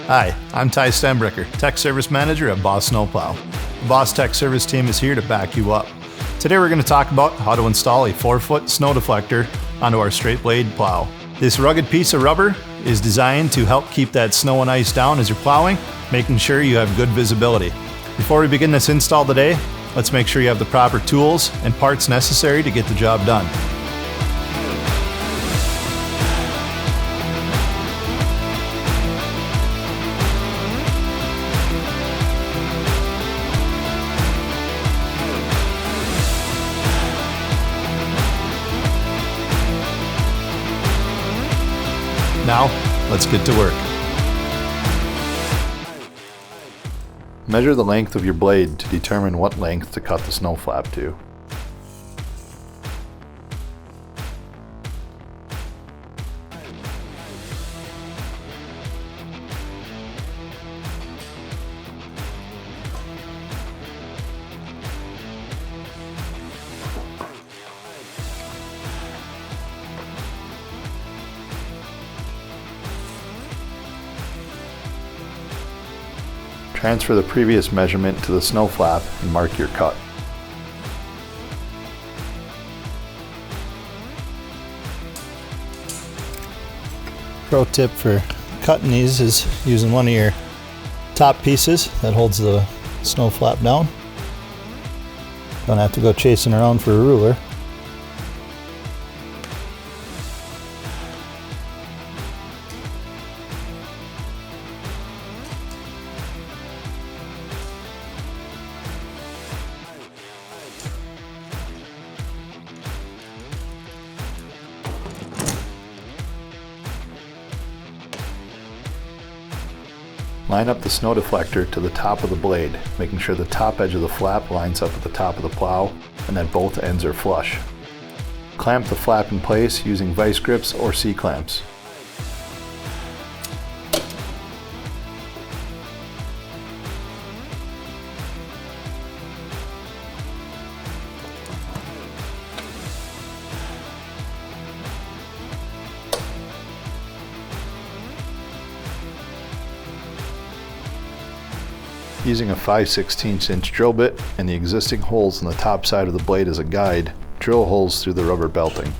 Hi, I'm Ty Stenbrecker, Tech Service Manager at Boss Snowplow. The Boss Tech Service team is here to back you up. Today we're going to talk about how to install a 4-foot snow deflector onto our straight blade plow. This rugged piece of rubber is designed to help keep that snow and ice down as you're plowing, making sure you have good visibility. Before we begin this install today, let's make sure you have the proper tools and parts necessary to get the job done. Now, let's get to work. Measure the length of your blade to determine what length to cut the snow flap to. Transfer the previous measurement to the snow flap and mark your cut. Pro tip for cutting these is using one of your top pieces that holds the snow flap down. Don't have to go chasing around for a ruler. Line up the snow deflector to the top of the blade, making sure the top edge of the flap lines up at the top of the plow and that both ends are flush. Clamp the flap in place using vice grips or C-clamps. Using a 5/16 inch drill bit and the existing holes in the top side of the blade as a guide, drill holes through the rubber belting.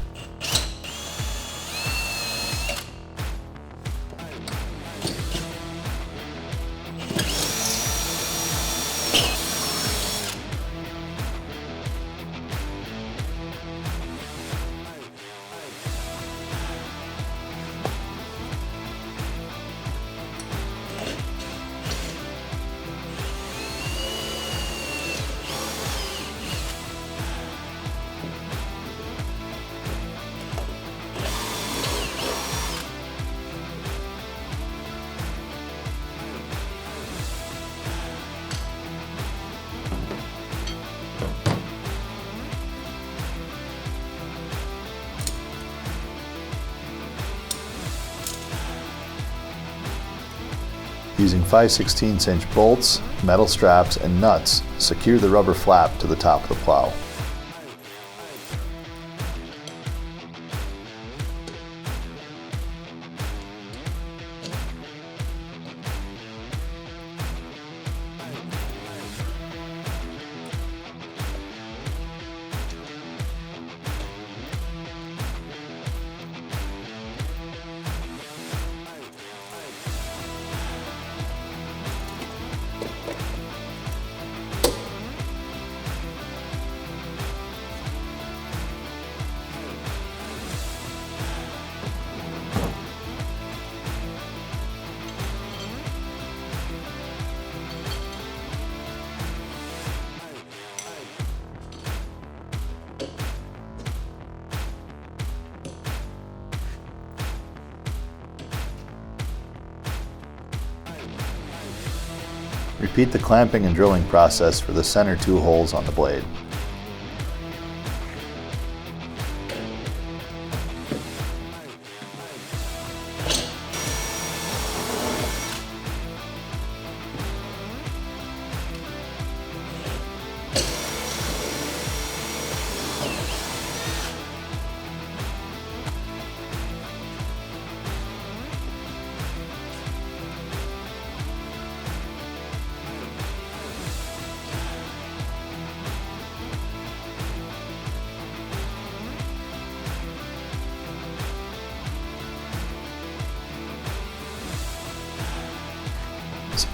Using 5/16 inch bolts, metal straps, and nuts, secure the rubber flap to the top of the plow. Repeat the clamping and drilling process for the center 2 holes on the blade.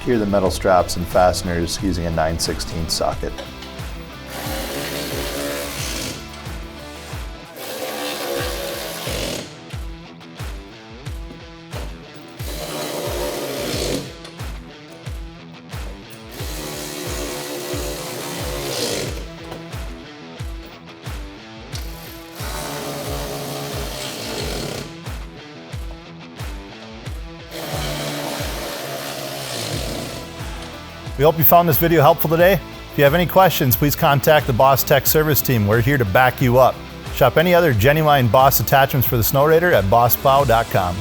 secure the metal straps and fasteners using a 9/16 socket. We hope you found this video helpful today. If you have any questions, please contact the Boss Tech Service Team. We're here to back you up. Shop any other genuine Boss attachments for the Snow Raider at bossplow.com.